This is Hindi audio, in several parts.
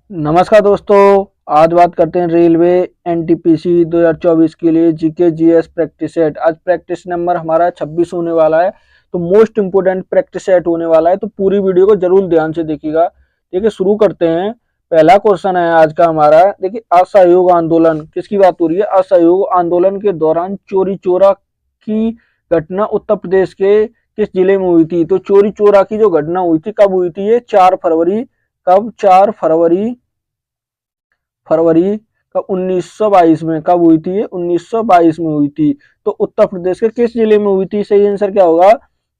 नमस्कार दोस्तों। आज बात करते हैं रेलवे एनटीपीसी 2024 के लिए जीके जीएस प्रैक्टिस सेट। आज प्रैक्टिस नंबर हमारा 26 होने वाला है, तो मोस्ट इम्पोर्टेंट प्रैक्टिस सेट होने वाला है, तो पूरी वीडियो को जरूर ध्यान से देखिएगा। देखिए शुरू करते हैं। पहला क्वेश्चन है आज का हमारा। देखिए असहयोग आंदोलन किसकी बात हो रही है। असहयोग आंदोलन के दौरान चोरी चोरा की घटना उत्तर प्रदेश के किस जिले में हुई थी। तो चोरी चोरा की जो घटना हुई थी कब हुई थी, ये 4 फरवरी। कब? 4 फरवरी का 1922 में। कब हुई थी? 1922 में हुई थी। तो उत्तर प्रदेश के किस जिले में हुई थी? सही आंसर क्या होगा?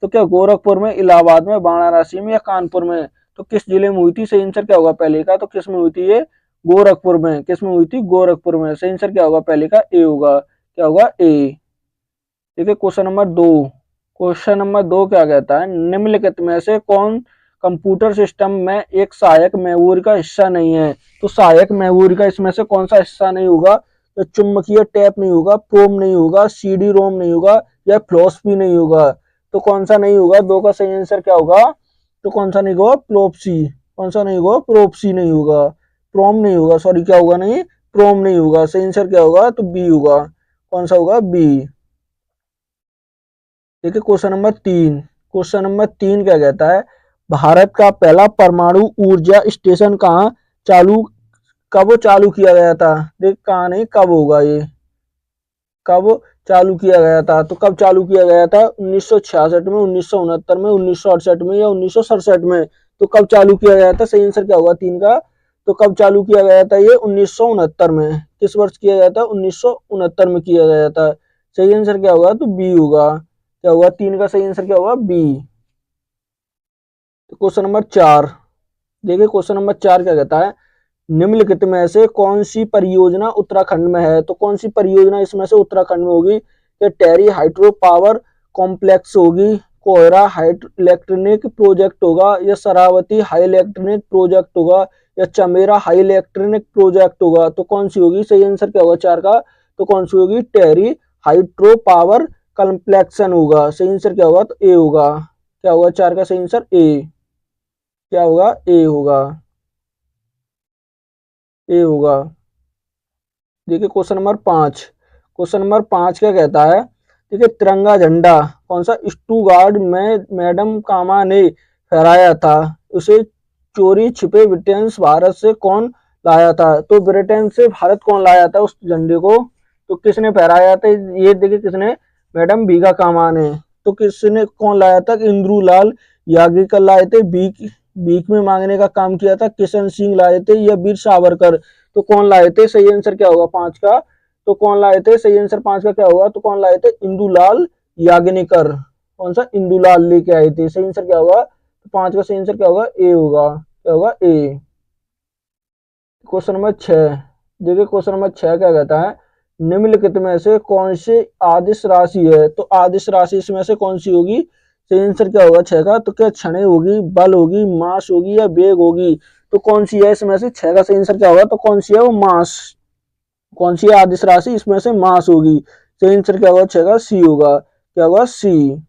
तो क्या गोरखपुर में, इलाहाबाद में, वाराणसी में या कानपुर में? तो किस जिले में हुई थी? सही आंसर क्या होगा पहले का? तो किस में हुई थी ये? गोरखपुर में। किस में हुई थी? गोरखपुर में। सही आंसर क्या होगा पहले का? ए होगा। क्या होगा? ए। देखिए क्वेश्चन नंबर 2। क्वेश्चन नंबर 2 क्या कहता है, निम्नलिखित में से कौन कंप्यूटर सिस्टम में एक सहायक मेमोरी का हिस्सा नहीं है। तो सहायक मेमोरी का इसमें से कौन सा हिस्सा नहीं होगा? तो चुंबकीय टैप नहीं होगा, प्रोम नहीं होगा, सीडी रोम नहीं होगा या फ्लॉपी नहीं होगा। तो कौन सा नहीं होगा? दो का सही आंसर क्या होगा? तो कौन सा नहीं होगा? फ्लॉपी। कौन सा नहीं होगा? फ्लॉपी नहीं होगा, प्रोम नहीं होगा, सॉरी क्या होगा? नहीं, प्रोम नहीं होगा। सही आंसर क्या होगा? तो बी होगा। कौन सा होगा? बी। देखिए क्वेश्चन नंबर 3। क्वेश्चन नंबर 3 क्या कहता है, भारत का पहला परमाणु ऊर्जा स्टेशन कब चालू किया गया था। देख कहाँ नहीं, कब होगा ये, कब चालू किया गया था। तो कब चालू किया गया था? 1966 में, 1969 में, 1968 में या 1967 में। तो कब चालू किया गया था? सही आंसर क्या होगा 3 का? तो कब चालू किया गया था ये? 1969 में। किस वर्ष किया गया था? 1969 में किया गया था। सही आंसर क्या होगा? तो बी होगा। क्या होगा? 3 का सही आंसर क्या होगा? बी। Question number 4। देखिए क्वेश्चन नंबर 4 क्या कहता है, निम्नलिखित में से कौन सी परियोजना उत्तराखंड में है। तो कौन सी परियोजना इसमें से उत्तराखंड में होगी? या टेरी हाइड्रो पावर कॉम्प्लेक्स होगी, कोयरा इलेक्ट्रॉनिक प्रोजेक्ट होगा, या शरावती हाई इलेक्ट्रॉनिक प्रोजेक्ट होगा, या चमेरा हाई इलेक्ट्रॉनिक प्रोजेक्ट होगा। तो कौन सी होगी? सही आंसर क्या होगा 4 का? तो कौन सी होगी? टेरी हाइड्रो पावर कॉम्प्लेक्सन होगा। सही आंसर क्या होगा? तो ए होगा। क्या होगा 4 का सही आंसर? ए। क्या होगा? ए होगा। ए होगा। देखिए क्वेश्चन नंबर 5। क्वेश्चन नंबर 5 क्या कहता है, देखिए तिरंगा झंडा कौन सा स्टुगार्ड में मैडम कामा ने फहराया था, उसे चोरी छिपे ब्रिटेन भारत से कौन लाया था। तो ब्रिटेन से भारत कौन लाया था उस झंडे को? तो किसने फहराया था ये? देखिए किसने? मैडम भीगा कामा ने। तो किसने, कौन लाया था? इंद्रू लाल याग्निक लाए थे। भीख भीख में मांगने का काम किया था किशन सिंह लाए थे या वीर सावरकर। तो कौन लाए थे? सही आंसर क्या होगा 5 का? तो कौन लाए थे? सही आंसर 5 का क्या होगा? तो कौन लाए थे? इंदुलाल याग्निकर। कौन सा? इंदुलाल लेके आए थे। सही आंसर क्या होगा? तो 5 का सही आंसर क्या होगा? ए होगा। क्या होगा? ए। Question number 6। देखिए क्वेश्चन नंबर 6 क्या कहता है, निम्नलिखित में से कौन सी आदिश राशि है। तो आदिश राशि इसमें से कौन सी होगी? सही आंसर क्या होगा 6 का? तो क्या क्षण होगी, बल होगी, मास होगी या वेग होगी। तो कौन सी है इसमें से? 6 का सही आंसर क्या होगा? तो कौन सी है वो? मास। कौन सी है आदिश राशि? इसमें से मास होगी। सही आंसर क्या होगा 6 का? सी होगा। क्या होगा? C.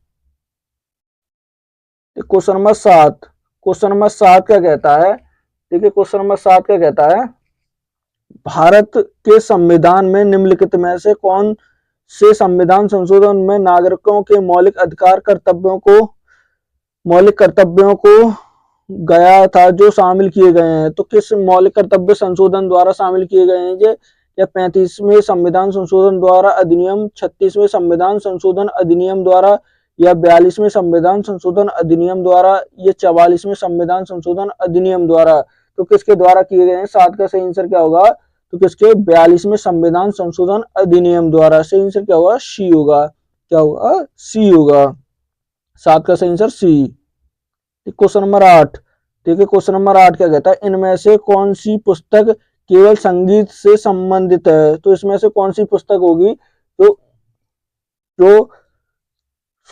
Question number 7। Question number 7 क्या कहता है, देखिए क्वेश्चन नंबर 7 क्या कहता है, भारत के संविधान में निम्नलिखित में से कौन से संविधान संशोधन में नागरिकों के मौलिक कर्तव्यों को गया था जो शामिल किए गए हैं। तो किस मौलिक कर्तव्य संशोधन द्वारा शामिल किए गए हैं ये? या 35वें संविधान संशोधन द्वारा अधिनियम, 36वें संविधान संशोधन अधिनियम द्वारा, या 42वें संविधान संशोधन अधिनियम द्वारा, या 44वें संविधान संशोधन अधिनियम द्वारा। तो किसके द्वारा किए गए हैं? 7 का सही आंसर क्या होगा? तो किसके? 42वें संविधान संशोधन अधिनियम द्वारा। सही आंसर क्या होगा? सी होगा। क्या होगा? सी होगा। 7 का सही आंसर सी। Question number 8। देखिए क्वेश्चन नंबर 8 क्या कहता है, इनमें से कौन सी पुस्तक केवल संगीत से संबंधित है। तो इसमें से कौन सी पुस्तक होगी जो जो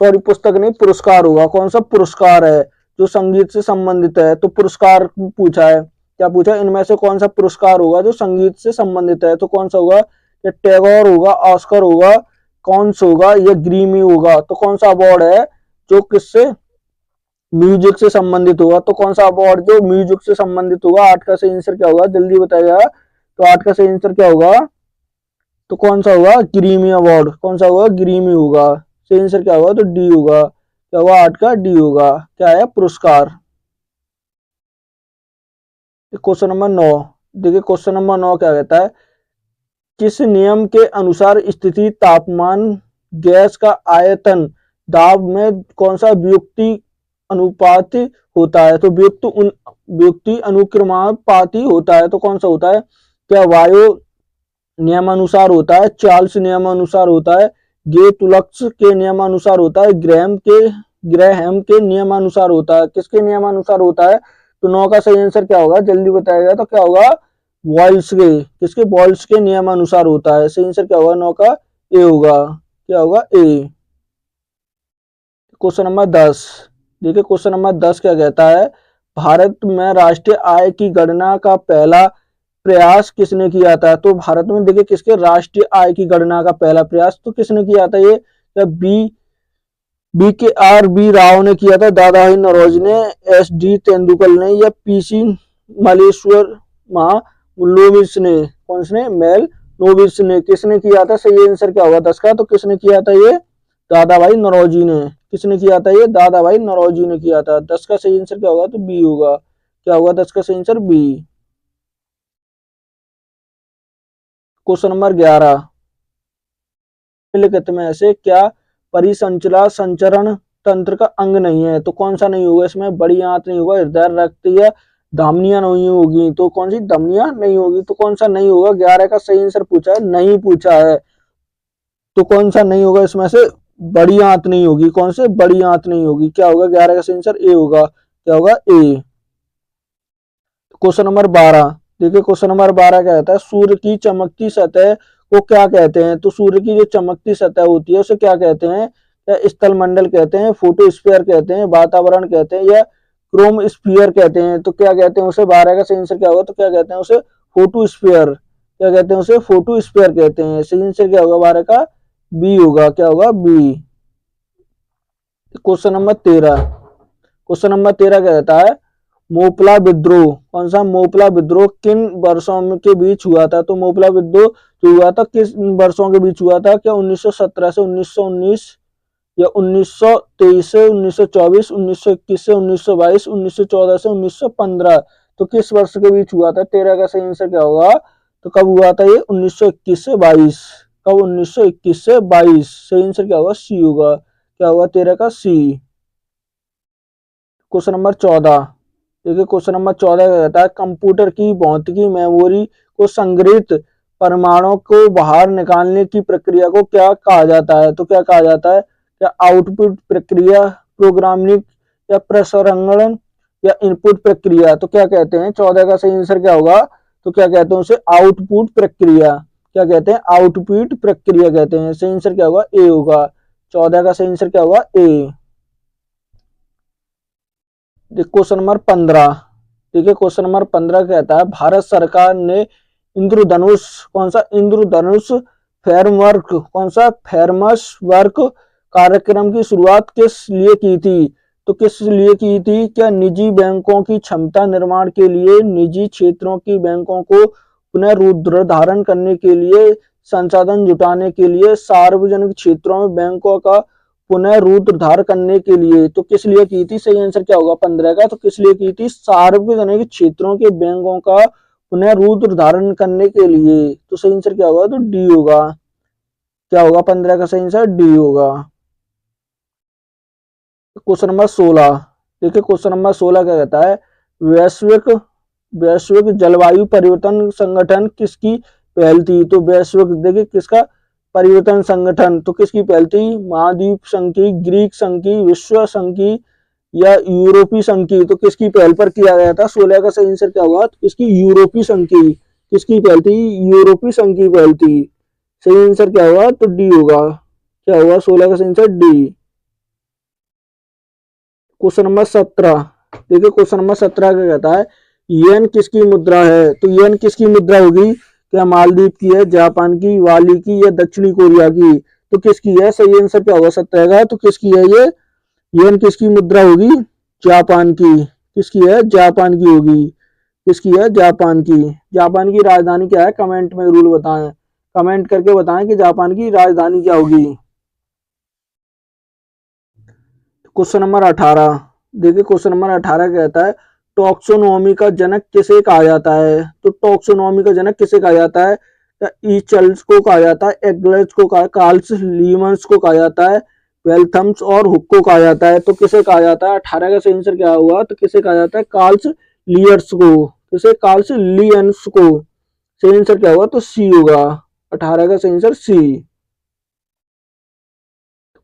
सॉरी पुस्तक नहीं, पुरस्कार होगा। कौन सा पुरस्कार है जो संगीत से संबंधित है? तो पुरस्कार पूछा है। क्या पूछा? इनमें से कौन सा पुरस्कार होगा जो संगीत से संबंधित है? तो कौन सा होगा? या टैगोर होगा, ऑस्कर होगा, कौन सा होगा, या ग्रीमी होगा। तो कौन सा अवार्ड है जो किससे म्यूजिक से संबंधित होगा। तो कौन सा अवार्ड जो म्यूजिक से संबंधित होगा? 8 का सही आंसर क्या होगा? जल्दी बताइएगा। तो 8 का सही आंसर क्या होगा? तो कौन सा होगा? Grimy award. कौन सा होगा? ग्रीमी होगा। सही आंसर क्या होगा? तो डी होगा। क्या होगा? 8 का डी होगा। क्या है? पुरस्कार। Question number 9। देखिए क्वेश्चन नंबर 9 क्या कहता है? किस नियम के अनुसार स्थिति, तापमान, गैस का आयतन, दाब में कौन सा व्युत्क्रमानुपाती अनुपाती होता है? तो व्युत्क्रमानुपाती अनुक्रमानुपाती होता है। तो कौन सा होता है? क्या वायु नियमानुसार होता है, चार्ल्स नियमानुसार होता है, गेतुलक्स के नियमानुसार होता है, ग्रैहम के नियमानुसार होता है? किसके नियमानुसार होता है? तो 9 का सही आंसर क्या होगा? जल्दी बताइएगा। तो क्या होगा? बॉयल्स के। किसके? बॉयल्स के नियमानुसार होता है। सही आंसर क्या होगा? 9 का ए होगा। क्या होगा? ए। Question number 10। देखिए क्वेश्चन नंबर 10 क्या कहता है? भारत में राष्ट्रीय आय की गणना का पहला प्रयास किसने किया था? तो भारत में देखिए किसके राष्ट्रीय आय की गणना का पहला प्रयास तो किसने किया था? ये बी के आर राव ने किया था, दादाभाई नौरोजी ने, एस.डी. तेंदुलकर ने, या पी.सी. लोविस ने? कौन से? मेल लोविस ने। किसने किया था? सही आंसर क्या होगा 10 का? तो किसने किया था ये? दादाभाई नौरोजी ने। किसने किया था ये? दादाभाई नौरोजी ने किया था। 10 का सही आंसर क्या होगा? तो बी होगा। क्या होगा 10 का सही आंसर? बी। Question number 11। निम्नलिखित में ऐसे क्या परिसंचला संचरण तंत्र का अंग नहीं है? तो कौन सा नहीं होगा इसमें? बड़ी आंत नहीं होगा, हृदय, रक्त या धमनियां नहीं होगी? तो कौन सी? धमनियां नहीं होगी। तो कौन सा नहीं होगा? 11 का सही आंसर पूछा है, नहीं पूछा है। तो कौन सा नहीं होगा इसमें से? बड़ी आंत नहीं होगी। कौन से? बड़ी आंत नहीं होगी। क्या होगा? 11 का सही आंसर ए होगा। क्या होगा? ए। Question number 12। देखिए क्वेश्चन नंबर 12 क्या कहता है? सूर्य की चमकती सतह को क्या कहते हैं? तो सूर्य की जो चमकती सतह होती है उसे क्या कहते हैं? या स्थल मंडल कहते हैं, फोटोस्फीयर कहते हैं, वातावरण कहते हैं, या क्रोमस्फीयर कहते हैं? तो क्या कहते हैं उसे? 12 का सही आंसर क्या होगा? तो क्या कहते हैं उसे? फोटोस्फीयर। क्या कहते हैं उसे? फोटोस्फीयर कहते हैं। सही आंसर क्या होगा? 12 का बी होगा। क्या होगा? B. Question number 13। Question number 13 क्या कहता है? मोपला विद्रोह। कौन सा? मोपला विद्रोह किन वर्षों के बीच हुआ था? तो मोपला विद्रोह जो हुआ था किस वर्षों के बीच हुआ था? क्या 1917 से 1919, या 1923 से 1924, 1921 से 1922, 1914 से 1915? तो किस वर्ष के बीच हुआ था? 13 का सही आंसर क्या होगा? तो कब हुआ था ये? 1921 से 22। कब? 1921 से 22। सही आंसर क्या होगा? सी होगा। क्या होगा? 13 का सी। Question number 14। देखिए क्वेश्चन नंबर 14 का कहता है? कंप्यूटर की भौतिकी मेमोरी को संग्रहित परिमाणों को बाहर निकालने की प्रक्रिया को क्या कहा जाता है? तो क्या कहा जाता है? क्या आउटपुट प्रक्रिया, प्रोग्रामिंग, या प्रसंस्करण, या इनपुट प्रक्रिया? तो क्या कहते हैं? 14 का सही आंसर क्या होगा? तो क्या कहते हैं उसे? आउटपुट प्रक्रिया। क्या कहते हैं? आउटपुट प्रक्रिया कहते हैं। सही आंसर क्या होगा? ए होगा। 14 का सही आंसर क्या होगा? ए। Question number 15। ठीक है क्वेश्चन नंबर 15 कहता है? भारत सरकार ने इंद्रधनुष, कौन सा? इंद्रधनुष फ्रेमवर्क, कौन सा? फ्रेमवर्क कार्यक्रम की शुरुआत किस लिए की थी? तो किस लिए की थी? क्या निजी बैंकों की क्षमता निर्माण के लिए, निजी क्षेत्रों की बैंकों को पुनरुद्धारण करने के लिए, संसाधन जुटाने के लिए, सार्वजनिक क्षेत्रों में बैंकों का पुनरुद्धार करने के लिए? तो किस लिए की थी? सही आंसर क्या होगा 15 का? तो किस लिए की थी? सार्वजनिक क्षेत्रों के बैंकों का पुनरुद्धारण करने के लिए। तो सही आंसर क्या होगा? तो डी होगा। क्या होगा? 15 का सही आंसर डी होगा। Question number 16। देखिए क्वेश्चन नंबर 16 क्या कहता है? वैश्विक वैश्विक जलवायु परिवर्तन संगठन किसकी पहल थी? तो वैश्विक देखिए किसका परिवर्तन संगठन, तो किसकी पहल थी? महाद्वीप संघ की, ग्रीक संघ की, विश्व संघ की, या यूरोपीय संघ की? तो किसकी पहल पर किया गया था? 16 का सही आंसर क्या होगा? तो किसकी? यूरोपीय संघ की। किसकी पहल थी? यूरोपीय संघ की पहल थी। सही आंसर क्या होगा? तो डी होगा। क्या होगा? 16 का सही आंसर डी। Question number 17। देखिए क्वेश्चन नंबर 17 क्या कहता है? येन किसकी मुद्रा है? तो येन किसकी मुद्रा होगी? क्या मालदीव की है, जापान की, बाली की, या दक्षिणी कोरिया की? तो किसकी है? सही आंसर क्या होगा 17 का? तो किसकी है ये? येन किसकी मुद्रा होगी? जापान की, किसकी है, जापान की होगी, किसकी है, जापान की। जापान की राजधानी क्या है, कमेंट में जरूर बताएं, कमेंट करके बताएं कि जापान की राजधानी क्या होगी। क्वेश्चन नंबर 18, देखिए क्वेश्चन नंबर 18 कहता है टॉक्सोनॉमी का जनक किसे कहा जाता है। तो टॉक्सोनॉमी का जनक किसे कहा जाता है, ईचल्स को कहा जाता है, एग्लर्स को कहा, कार्ल्स लीमन्स को कहा जाता है, वेल्थम्स और हुक को कहा जाता है। तो किसे कहा जाता है, 18 का सही आंसर क्या हुआ, तो किसे कहा जाता है, कार्ल्स लियर्स को, किसे, कार्ल्स लियंस को। सही आंसर क्या होगा, तो सी होगा, 18 का सही आंसर सी।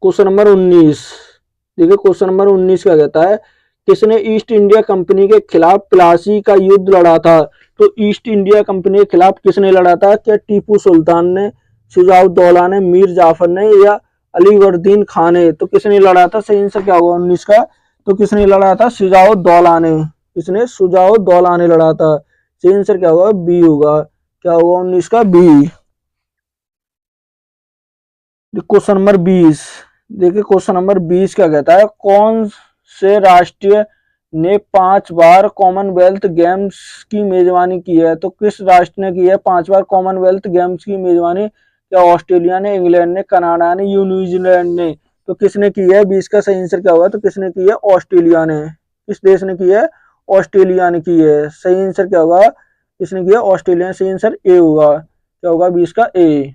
क्वेश्चन नंबर 19, देखिए क्वेश्चन नंबर 19 क्या कहता है, किसने ईस्ट इंडिया कंपनी के खिलाफ प्लासी का युद्ध लड़ा था। तो ईस्ट इंडिया कंपनी के खिलाफ किसने लड़ा था, क्या टीपू सुल्तान ने, शुजाउद्दौला ने, मीर जाफर ने, या अलीवर्दीन खान ने। तो किसने लड़ा था, सही आंसर क्या होगा 19 का, तो किसने लड़ा था, शुजाउद्दौला ने, किसने, शुजाउद्दौला ने लड़ा था। सही आंसर क्या होगा, बी होगा, क्या होगा 19 का, बी। क्वेश्चन नंबर 20, देखिए क्वेश्चन नंबर 20 क्या कहता है, कौन से राष्ट्र ने 5 बार कॉमनवेल्थ गेम्स की मेजबानी की है। तो किस राष्ट्र ने की है 5 बार कॉमनवेल्थ गेम्स की मेजबानी, क्या ऑस्ट्रेलिया ने, इंग्लैंड ने, कनाडा ने, या न्यूजीलैंड ने। तो किसने की है, 20 का सही आंसर क्या होगा, तो किसने की है, ऑस्ट्रेलिया ने। किस देश ने की है, ऑस्ट्रेलिया ने की है। सही आंसर क्या होगा, किसने की है, ऑस्ट्रेलिया। सही आंसर ए होगा, क्या होगा 20 का, ए।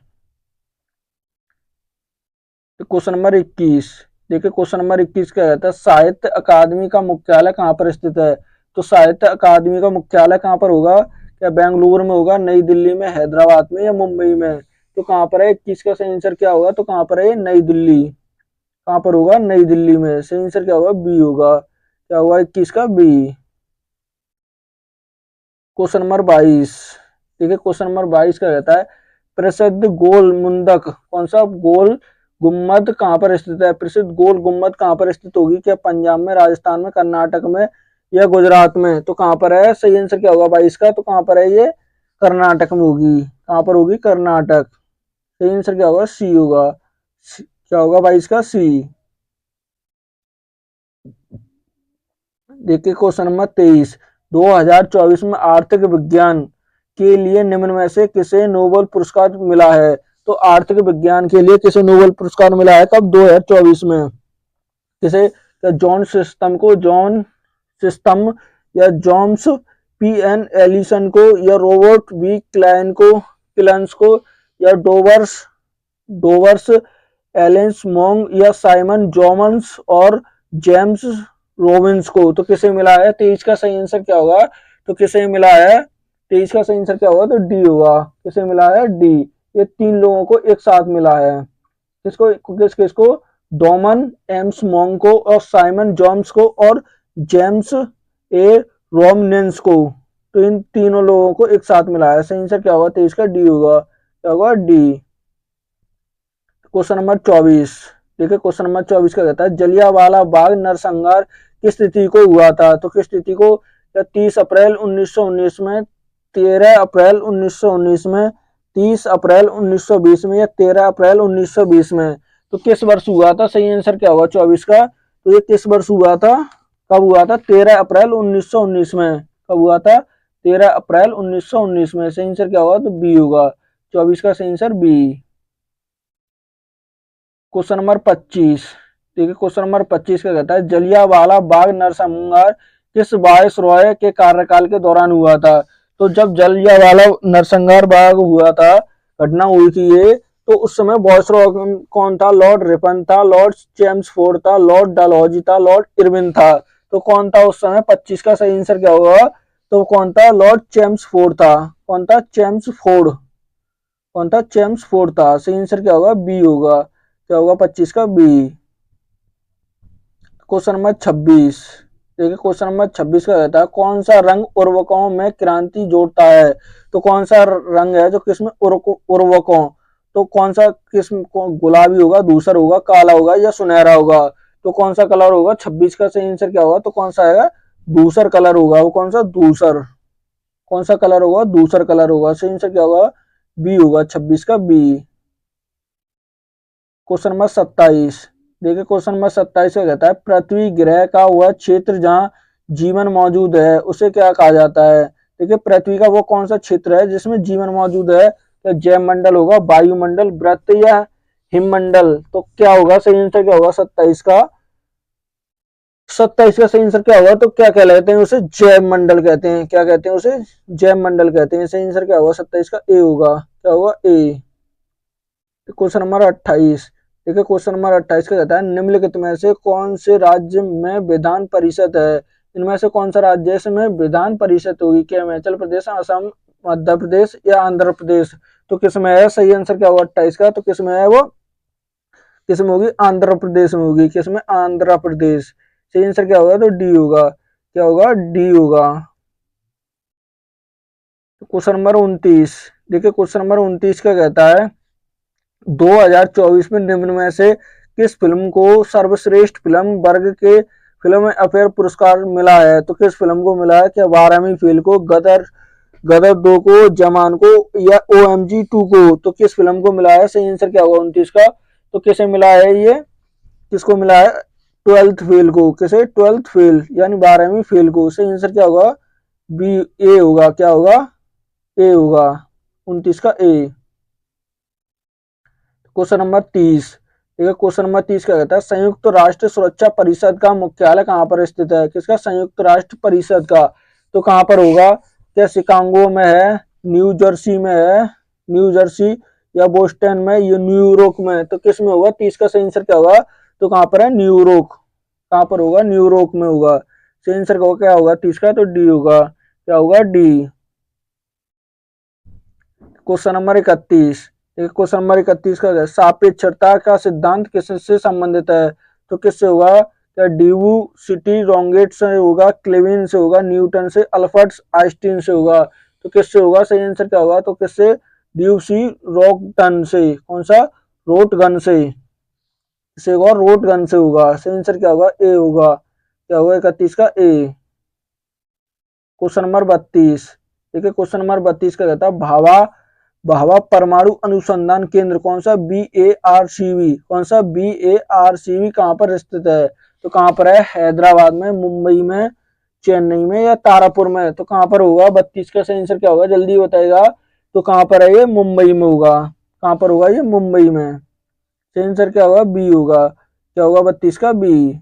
क्वेश्चन नंबर 21, देखिए क्वेश्चन नंबर 21 क्या कहता है, साहित्य अकादमी का मुख्यालय कहाँ पर स्थित है। तो साहित्य अकादमी का मुख्यालय कहाँ पर होगा, क्या बेंगलुरु में होगा, नई दिल्ली में, हैदराबाद में, या मुंबई में। तो कहाँ पर है, 21 का सही आंसर क्या होगा, तो कहाँ पर है, नई दिल्ली। कहाँ पर होगा, नई दिल्ली में। सही आंसर क्या होगा, बी होगा, क्या होगा 21 का, बी। क्वेश्चन नंबर 22, ठीक है क्वेश्चन नंबर 22 का कहता है प्रसिद्ध गोल मुंदक, कौन सा, गोल गुम्मद कहाँ पर स्थित है। प्रसिद्ध गोल गुम्मद कहाँ पर स्थित होगी, क्या पंजाब में, राजस्थान में, कर्नाटक में, या गुजरात में। तो कहाँ पर है, सही आंसर क्या होगा 22 का, तो कहाँ पर है ये, कर्नाटक में होगी। कहाँ पर होगी, कर्नाटक। सही आंसर क्या होगा, सी होगा, क्या होगा 22 का, सी। देखिए क्वेश्चन नंबर 23, 2024 में आर्थिक विज्ञान के लिए निम्न में से किसे नोबेल पुरस्कार मिला है। तो आर्थिक विज्ञान के लिए किसे नोबेल पुरस्कार मिला है, कब, 2024 में। किसे, जॉन सिस्टम को, जॉन सिस्टम, या जॉन्स पी एन एलिसन को, या रोबर्ट वी क्लाइन को, क्लन्स को, या डोवर्स डोवर्स एलेंस मोंग, या साइमन जॉमन्स और जेम्स रोबिन्स को। तो किसे मिला है, 23 का सही आंसर क्या होगा, तो किसे मिला है, 23 का सही आंसर क्या होगा, तो डी होगा। किसे मिला है, डी। ये 3 लोगों को एक साथ मिला है, किसको, किसको, डोमन एम्स मोंग को, और साइमन जॉम्स को, और जेम्स ए रोमनेंस को। तो इन तीनों लोगों को एक साथ मिला है। सही आंसर क्या होगा, 23 का, डी होगा, क्या होगा, डी। क्वेश्चन नंबर 24, देखिए क्वेश्चन नंबर 24 का कहता है जलियांवाला बाग नरसंहार किस तिथि को हुआ था। तो किस तिथि को, या 30 अप्रैल 1919 में, 13 अप्रैल 1919 में, 30 अप्रैल 1920 में, या 13 अप्रैल 1920 में। तो किस वर्ष हुआ था, सही आंसर क्या होगा 24 का, तो ये किस वर्ष हुआ था, कब हुआ था, 13 अप्रैल 1919 में। कब हुआ था, 13 अप्रैल 1919 में। सही आंसर क्या होगा, तो बी होगा, 24 का सही आंसर बी। क्वेश्चन नंबर 25, ठीक है क्वेश्चन नंबर 25 का कहता है जलियांवाला बाग नरसंहार किस वायस रॉय के कार्यकाल के दौरान हुआ था। तो जब जलियांवाला नरसंहार बाग हुआ था, घटना हुई थी ये, तो उस समय वॉयस रॉय कौन था, लॉर्ड रिपन था, लॉर्ड चेम्सफोर्ड था, लॉर्ड डलहौजी था, लॉर्ड इरविन था। तो कौन था उस समय, 25 का सही आंसर क्या होगा, तो कौन था, लॉर्ड चेम्सफोर्ड था। कौन था, चेम्सफोर्ड। कौन था, चेम्सफोर्ड था। सही आंसर क्या होगा, बी होगा, क्या होगा 25 का, बी। क्वेश्चन नंबर 26, देखिए क्वेश्चन नंबर 26 का कहता है कौन सा रंग उर्वरकों में क्रांति जोड़ता है। तो कौन सा रंग है जो किसमें उर्वरकों, तो कौन सा किस्म, गुलाबी होगा, धूसर होगा, काला होगा, या सुनहरा होगा। तो कौन सा कलर होगा, 26 का सही आंसर क्या होगा, तो कौन सा आएगा, धूसर कलर होगा। वो कौन सा, धूसर। कौन सा कलर होगा, धूसर कलर होगा। सही आंसर क्या होगा, बी होगा, 26 का, बी। क्वेश्चन नंबर 27, देखिए क्वेश्चन नंबर 27 का कहता है पृथ्वी ग्रह का वह क्षेत्र जहाँ जीवन मौजूद है उसे क्या कहा जाता है। देखिए पृथ्वी का वो कौन सा क्षेत्र है जिसमें जीवन मौजूद है, तो जैवमंडल होगा, वायुमंडल, वृत्त या हिममंडल। तो क्या होगा सही आंसर, क्या होगा 27 का, 27 का सही आंसर क्या होगा, तो क्या कहलाते हैं उसे, जैव मंडल कहते हैं। क्या कहते हैं उसे, जैव मंडल कहते हैं। सही आंसर क्या होगा 27 का, ए होगा। क्या होगा, ए। Question number 28। देखिए क्वेश्चन नंबर 28 का कहता है निम्नलिखित में से कौन से राज्य में विधान परिषद है। इनमें से कौन सा राज्य है इसमें विधान परिषद होगी। क्या हिमाचल प्रदेश, असम, मध्य प्रदेश या आंध्र प्रदेश। तो किसमें है, सही आंसर क्या होगा 28 का, तो किसमें है वो, किसमें होगी, आंध्र प्रदेश में होगी। किसमें, आंध्र प्रदेश। सही आंसर क्या होगा, तो डी होगा। क्या होगा, डी होगा। Question number 29। देखिए क्वेश्चन नंबर 29 का कहता है 2024 में निम्न में से किस फिल्म को सर्वश्रेष्ठ फिल्म वर्ग के फिल्म अफेयर पुरस्कार मिला है। तो किस फिल्म को मिला है, क्या 12वीं फेल को, गदर, गदर 2 को, जमान को या OMG 2 को। तो किस फिल्म को मिला है, सही आंसर क्या होगा 29 का, तो किसे मिला है ये, किसको मिला है, 12th फेल को। किसे, 12th फेल यानी 12वीं फेल को। सही आंसर क्या होगा, बी, ए होगा। क्या होगा, ए होगा, 29 का ए। Question number 30। ठीक है, क्वेश्चन नंबर 30 क्या कहता है संयुक्त राष्ट्र सुरक्षा परिषद का मुख्यालय कहाँ पर स्थित है। किसका, संयुक्त राष्ट्र परिषद का। तो कहाँ पर होगा, क्या शिकागो में है, न्यू जर्सी में है, न्यू जर्सी या बोस्टन में, या न्यूयॉर्क में। तो किस में होगा, 30 का सही आंसर क्या होगा, तो कहाँ पर है, न्यूयॉर्क। कहाँ पर होगा, न्यूयॉर्क में होगा। सही आंसर क्या होगा 30 का, तो डी होगा। क्या होगा, D. Question number 31। Question number 31 का सापेक्षता का सिद्धांत किससे संबंधित है। तो किससे होगा, क्या ड्यू सिटी रोंगेट से होगा, क्लेविन से होगा, न्यूटन से, अल्बर्ट आइंस्टीन से होगा। तो किससे होगा, सही आंसर क्या होगा, तो किससे, ड्यू सी रोगटन से। कौन सा, रोटगन से। किससे होगा, रोटगन से होगा। सही आंसर क्या होगा, ए होगा। क्या होगा 31 का, ए। Question number 32। ठीक है, क्वेश्चन नंबर 32 का कहता है भाभा, भाभा परमाणु अनुसंधान केंद्र कौन सा, BARCV। कौन सा, BARCV कहाँ पर स्थित है। तो कहाँ पर है, हैदराबाद में, मुंबई में, चेन्नई में या तारापुर में। तो कहाँ पर होगा, 32 का सही आंसर क्या होगा, जल्दी बताएगा। तो कहाँ पर है ये, मुंबई में होगा। कहाँ पर होगा ये, मुंबई में। सही आंसर क्या होगा, बी होगा। क्या होगा 32 का, B.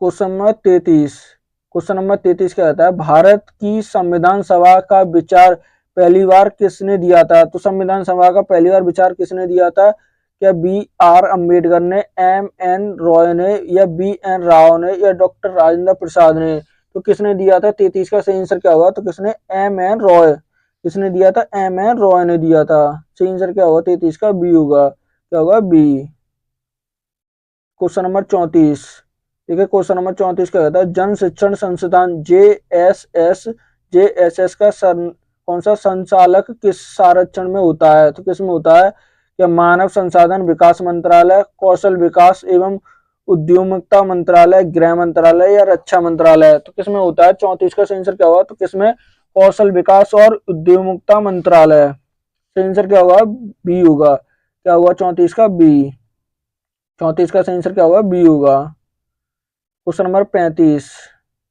Question number 33। Question number 33 क्या कहता है भारत की संविधान सभा का विचार पहली बार किसने दिया था। तो संविधान सभा का पहली बार विचार किसने दिया था, क्या BR अम्बेडकर ने, MN रॉय ने या BN राव ने या डॉक्टर राजेंद्र प्रसाद ने। तो किसने दिया था, 33 का सही आंसर क्या होगा, तो किसने, MN रॉय। किसने दिया था, MN रॉय ने दिया था। सही आंसर क्या होगा 33 का, बी होगा। क्या होगा, बी। Question number 34। ठीक है, क्वेश्चन नंबर 34 का कहता है जन शिक्षण संस्थान JSS का कौन सा संचालक किस संरक्षण में होता है। तो किस में होता है, क्या मानव संसाधन विकास मंत्रालय, कौशल विकास एवं उद्यमिता मंत्रालय, गृह मंत्रालय या रक्षा मंत्रालय। तो किस में होता है, 34 का सही आंसर क्या होगा, तो किसमें, कौशल विकास और उद्यमिता मंत्रालय। सही आंसर क्या होगा, बी होगा। क्या होगा 34 का, बी। 34 का सही आंसर क्या होगा, बी होगा। Question number 35।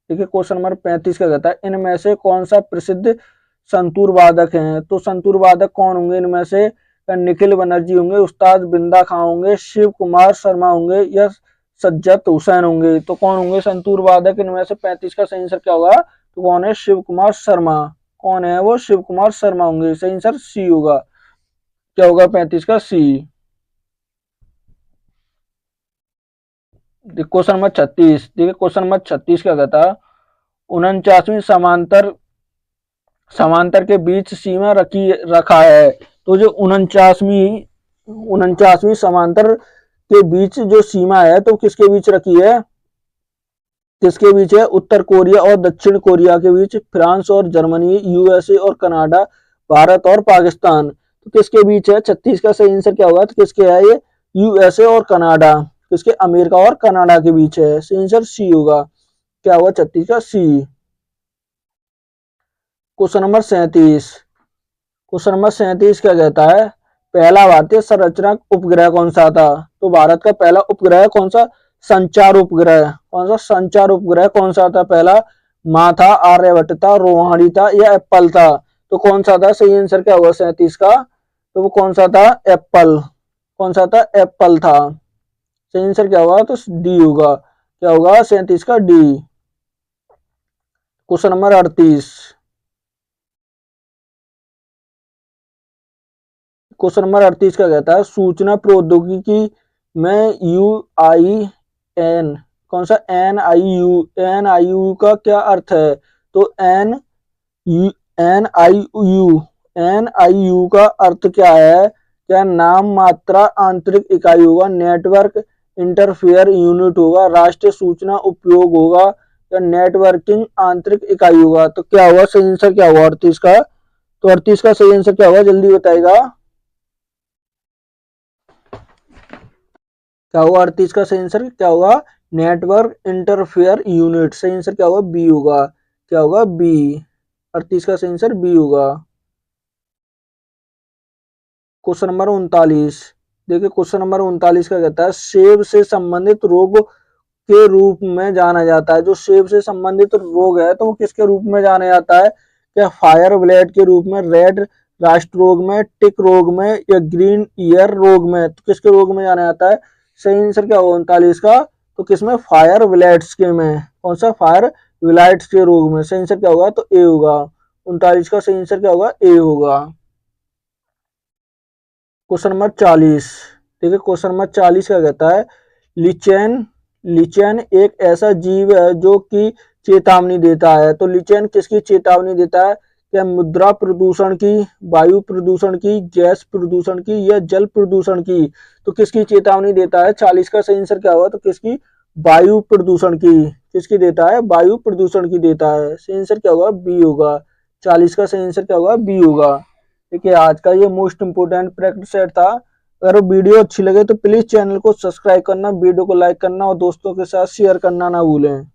ठीक है, क्वेश्चन नंबर 35 का कहता है इनमें से कौन सा प्रसिद्ध संतूर वादक है। तो संतूर वादक कौन होंगे इनमें से, निखिल बनर्जी होंगे, उस्ताद बिंदा खां होंगे, शिव कुमार शर्मा होंगे या सज्जत हुसैन होंगे। तो कौन होंगे संतूर वादक इनमें से, 35 का सही आंसर क्या होगा, तो कौन है, शिव कुमार शर्मा। कौन है वो, शिव कुमार शर्मा होंगे। सही आंसर सी होगा। क्या होगा 35 का, सी। Question number 36। देखिए क्वेश्चन नंबर 36 क्या कहता है 49वीं समांतर, समांतर के बीच सीमा रखा है। तो जो 49वीं समांतर के बीच जो सीमा है तो किसके बीच रखी है, किसके बीच है, उत्तर कोरिया और दक्षिण कोरिया के बीच, फ्रांस और जर्मनी, USA और कनाडा, भारत और पाकिस्तान। तो किसके बीच है, 36 का सही आंसर क्या होगा, तो किसके है ये, USA और कनाडा। किसके, अमेरिका और कनाडा के बीच है। सही आंसर सी होगा। क्या होगा 36 का, C. Question number 37। Question number 37 क्या कहता है पहला भारतीय संरचना उपग्रह कौन सा था? तो भारत का पहला उपग्रह कौन सा? संचार उपग्रह। कौन सा? संचार उपग्रह कौन सा था पहला? माँ था, आर्यभट्ट था, रोहाणी था या एप्पल था? तो कौन सा था? सही आंसर क्या होगा 37 का? तो वो कौन सा था? एप्पल। कौन सा था? एप्पल था। सही आंसर क्या होगा? तो डी होगा। क्या होगा? 37 का D. Question number 38। Question number 38 का कहता है सूचना प्रौद्योगिकी में यू आई एन, कौन सा? N I U, N I U का क्या अर्थ है? तो N N I U, N I U का अर्थ क्या है? क्या नाम मात्रा आंतरिक इकाई होगा, नेटवर्क इंटरफेयर यूनिट होगा, राष्ट्रीय सूचना उपयोग होगा या नेटवर्किंग आंतरिक इकाई होगा? तो क्या होगा सही आंसर? क्या होगा 38 का? तो 38 का सही आंसर क्या होगा? जल्दी बताएगा। क्या होगा 38 का सही आंसर? क्या होगा? Network interfere unit. सही आंसर क्या होगा? बी होगा। क्या होगा? बी। 38 का सही आंसर बी होगा। Question number 39। देखिए क्वेश्चन नंबर 39 का कहता है सेब से संबंधित रोग के रूप में जाना जाता है। जो सेब से संबंधित रोग है तो वो किसके रूप में जाना जाता है? क्या फायर ब्लेड के रूप में, रेड राष्ट्र रोग में, टिक रोग में या ग्रीन ईयर रोग में? तो किसके रोग में जाना जाता है? सही आंसर क्या होगा 39 का? तो किसमें? फायर ब्लेड्स के में। कौन सा? फायर ब्लेड्स के रोग में। सही आंसर क्या होगा? तो ए होगा। 39 का सही आंसर क्या होगा? ए होगा। Question number 40। देखिए क्वेश्चन नंबर 40 का कहता है लिचेन, लिचेन एक ऐसा जीव है जो कि चेतावनी देता है। तो लिचेन किसकी चेतावनी देता है? क्या मुद्रा प्रदूषण की, वायु प्रदूषण की, गैस प्रदूषण की या जल प्रदूषण की? तो किसकी चेतावनी देता है? 40 का सही आंसर क्या होगा? तो किसकी? वायु प्रदूषण की। किसकी देता है? वायु प्रदूषण की देता है। सही आंसर क्या होगा? बी होगा। 40 का सही आंसर क्या होगा? बी होगा। देखिए आज का ये मोस्ट इंपोर्टेंट प्रैक्टिस सेट था। अगर वीडियो अच्छी लगे तो प्लीज चैनल को सब्सक्राइब करना, वीडियो को लाइक करना और दोस्तों के साथ शेयर करना ना भूलें।